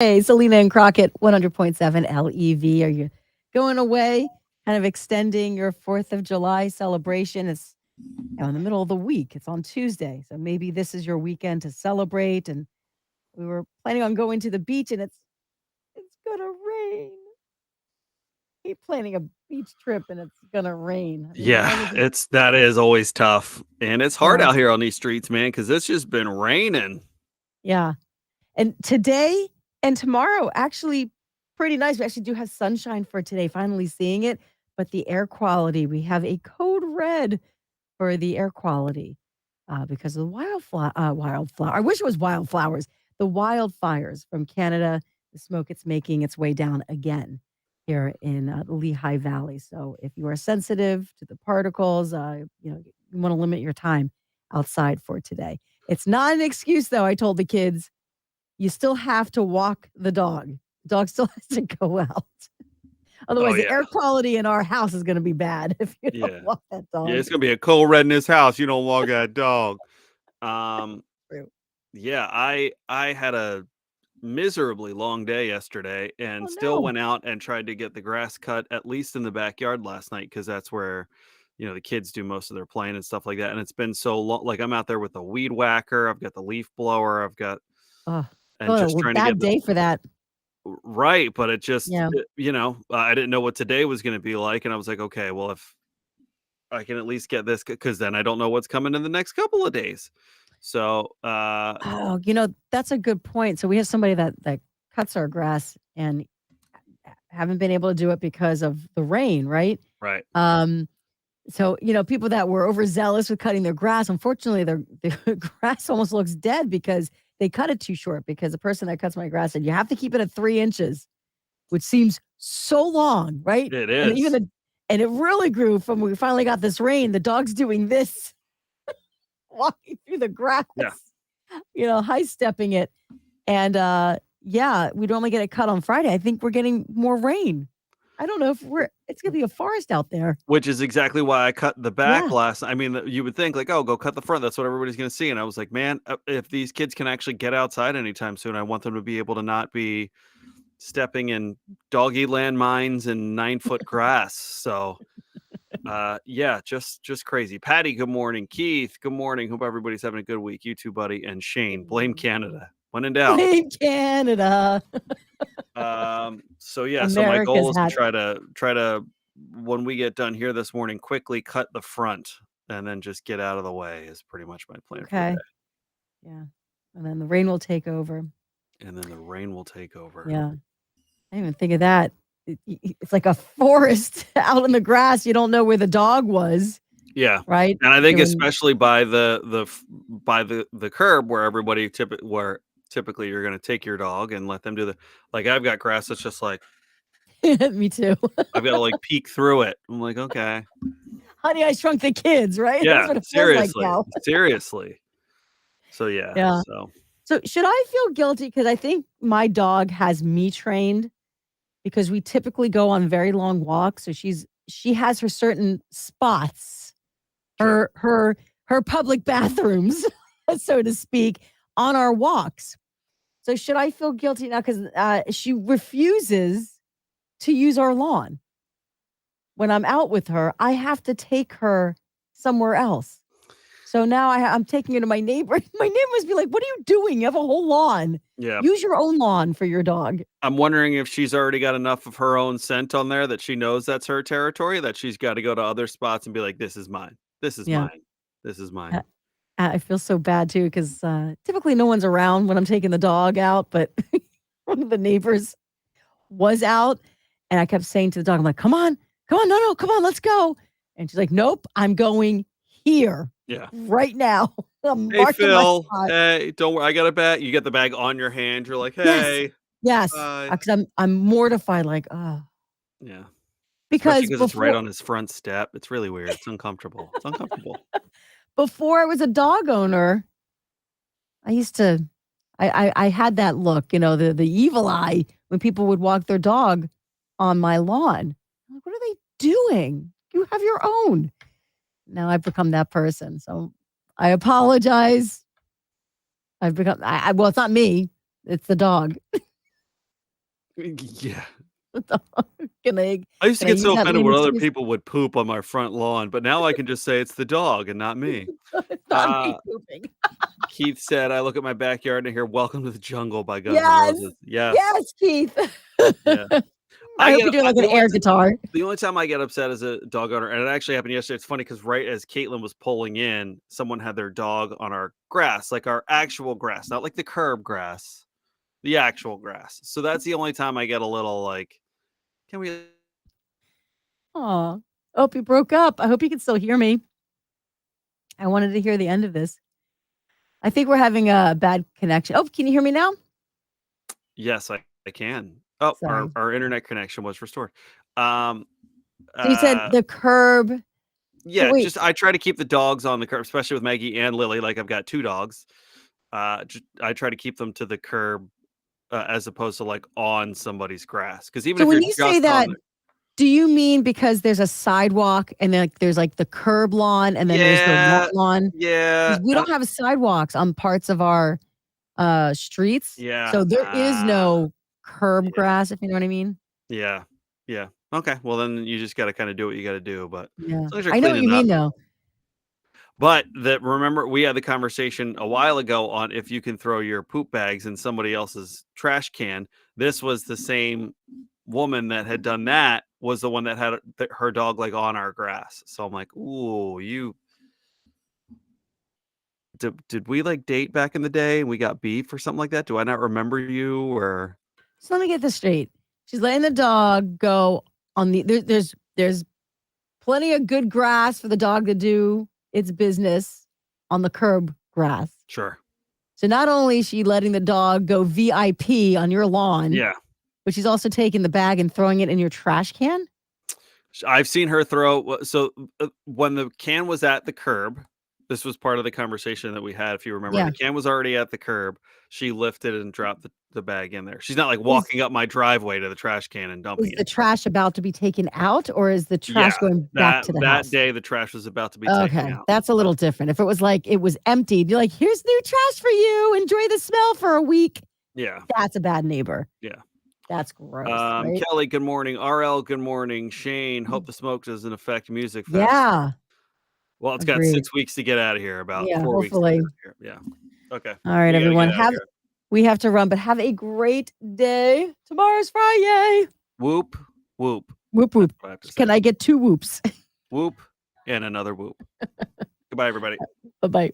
Hey, Selena and Crockett, 100.7 LEV. Are you going away? Kind of extending your 4th of July celebration? It's in the middle of the week. It's on Tuesday. So maybe this is your weekend to celebrate. And we were planning on going to the beach and it's gonna rain. Keep planning a beach trip and it's gonna rain. I mean, why Yeah, would you? that is always tough, and it's hard Yeah. out here on these streets, man, because it's just been raining. Yeah. And today and tomorrow, actually pretty nice. We actually do have sunshine for today, finally seeing it. But the air quality, we have a code red for the air quality because of the wildflower. I wish it was wildflowers. The wildfires from Canada, the smoke it's making its way down again here in the Lehigh Valley. So if you are sensitive to the particles, you want to limit your time outside for today. It's not an excuse, though. I told the kids you still have to walk the dog. The dog still has to go out. Oh, Otherwise, the yeah. air quality in our house is going to be bad if you don't Yeah. walk that Yeah, dog. it's gonna be a cold red in this house, you don't walk that dog. Um, True. yeah, I had a miserably long day yesterday and Oh, still no. went out and tried to get the grass cut at least in the backyard last night because that's where, the kids do most of their playing and stuff like that, and it's been so long like, I'm out there with the weed whacker, I've got the leaf blower, I've got Oh, and what a just trying to bad get the day for that. right, but it just Yeah. I didn't know what today was gonna be like, and I was like, "Okay, well, if I can at least get this because then I don't know what's coming in the next couple of days." So, Oh, that's a good point. So we have somebody that cuts our grass and haven't been able to do it because of the rain, right? right. Um, so people that were overzealous with cutting their grass, unfortunately, their grass almost looks dead because they cut it too short. Because the person that cuts my grass said you have to keep it at 3 inches, which seems so long, right? It And even is. and it really grew from when we finally got this rain. The dog's doing this, walking through the grass, Yeah. high stepping it. And yeah, we normally get it cut on Friday. I think we're getting more rain. I don't know if it's gonna be a forest out there. Which is exactly why I cut the back Yeah. last I mean, you would think like, "Oh, go cut the front, that's what everybody's gonna see," and I was like, "Man, if these kids can actually get outside anytime soon, I want them to be able to not be stepping in doggy landmines and 9-foot grass." So, yeah, just crazy. Patty, good morning. Keith, good morning. Hope everybody's having a good week. You too, buddy. And Shane, blame Canada when in doubt. Blame Canada. So yeah, so my America's goal is to hat. try to when we get done here this morning, quickly cut the front and then just get out of the way is pretty much my plan for the Okay. day. Yeah. And then the rain will take over. And then the rain will take over. Yeah. I didn't even think of that. It's like a forest out in the grass. You don't know where the dog was, Yeah. right? And I think Doing especially by the curb where where typically you're gonna take your dog and let them do the like I've got grass that's just like me too. I've got to like peek through it. I'm like, okay. Honey, I Shrunk the Kids, right? That's Yeah, what it feels like seriously. now. Seriously. So yeah, Yeah. so So should I feel guilty? Because I think my dog has me trained because we typically go on very long walks. So she has her certain spots, sure. her public bathrooms, so to speak, on our walks. So should I feel guilty now? Because she refuses to use our lawn. When I'm out with her, I have to take her somewhere else. So now I'm taking her to my neighbor. My neighbor must be like, "What are you doing? You have a whole lawn. Yeah. Use your own lawn for your dog." I'm wondering if she's already got enough of her own scent on there that she knows that's her territory, that she's gotta go to other spots and be like, "This is mine. This is Yeah. mine. This is Uh, mine." I feel so bad too because typically no one's around when I'm taking the dog out, but one of the neighbors was out, and I kept saying to the dog, I'm like, come on, no, come on, let's go." And she's like, "Nope, I'm going here Yeah. right now." I'm "Hey, marking my Phil. spot. Hey, don't worry, I got a bag." You get the bag on your hand, you're like, Yes, "Hey, yes, bye." because I'm mortified, like, oh, Yeah. Especially because because it's right on his front step. It's really weird. It's uncomfortable. It's uncomfortable. before I was a dog owner, I used to I had that look, the evil eye when people would walk their dog on my lawn. I'm like, "What are they doing? You have your own." Now I've become that person, so I apologize. I've become well, it's not me, it's the dog. Yeah. Can I I used to can I get use so that offended lean when to other cheese? people would poop on my front lawn, but now I can just say it's the dog and not me. It's not me Uh, pooping. Keith said, "I look at my backyard and I hear 'Welcome to the Jungle' by Guns N' Yes. Roses." Yes. Yes, Keith. Yeah. I I hope get you're doing I like an air guitar. the only time I get upset as a dog owner, and it actually happened yesterday, it's funny because right as Caitlin was pulling in, someone had their dog on our grass, like our actual grass, not like the curb grass, the actual grass. So that's the only time I get a little like, "Can we?" Aw. Hope you broke up. I hope you can still hear me. I wanted to hear the end of this. I think we're having a bad connection. Oh, can you hear me now? Yes, I can. Oh, our Sorry. our internet connection was restored. Um, So you said uh, the curb. So yeah, wait, just I try to keep the dogs on the curb, especially with Maggie and Lily, like, I've got 2 dogs. I try to keep them to the curb, as opposed to, like, on somebody's grass. Because even so if when you're you say just on that, the do you mean because there's a sidewalk and then like, there's like the curb lawn and then there's the Yeah, lawn? yeah, Because we don't have sidewalks on parts of our streets. yeah, So there is no curb yeah, grass, if you know what I mean. yeah, yeah. Okay, well, then you just gotta kinda do what you gotta do, but Yeah. as long as you're I know what cleaning you up. mean though. But that remember we had the conversation a while ago on if you can throw your poop bags in somebody else's trash can. This was the same woman that had done that was the one that had her dog like on our grass. So I'm like, "Ooh, you did we like date back in the day and we got beef or something like that? Do I not remember you or?" So let me get this straight. She's letting the dog go on there's plenty of good grass for the dog to do its business on the curb grass. Sure. So not only is she letting the dog go VIP on your lawn, Yeah. but she's also taking the bag and throwing it in your trash can? I've seen her throw when the can was at the curb, this was part of the conversation that we had, if you remember. Yeah. The can was already at the curb. She lifted and dropped the bag in there. She's not, like, Is walking up my driveway to the trash can and dumping is it. the trash about to be taken out or is the Yeah. trash going back That to the that house? day, the trash was about to be taken Okay, out. that's a little different. If it was like it was emptied, you're like, "Here's new trash for you. Enjoy the smell for a week." Yeah. That's a bad neighbor. Yeah. That's gross, right? Kelly, good morning. RL, good morning. Shane, hope the smoke doesn't affect Music Fest. Yeah, Well, it's got agreed. 6 weeks to get out of here, about Yeah, 4 weeks to get hopefully. out of here. Yeah. Okay. All right, We gotta everyone. get out of Have here. We have to run, but have a great day. Tomorrow's Friday. Whoop, whoop. Whoop That's whoop. what I have to say. Can I get 2 whoops? Whoop and another whoop. Goodbye, everybody. Bye-bye.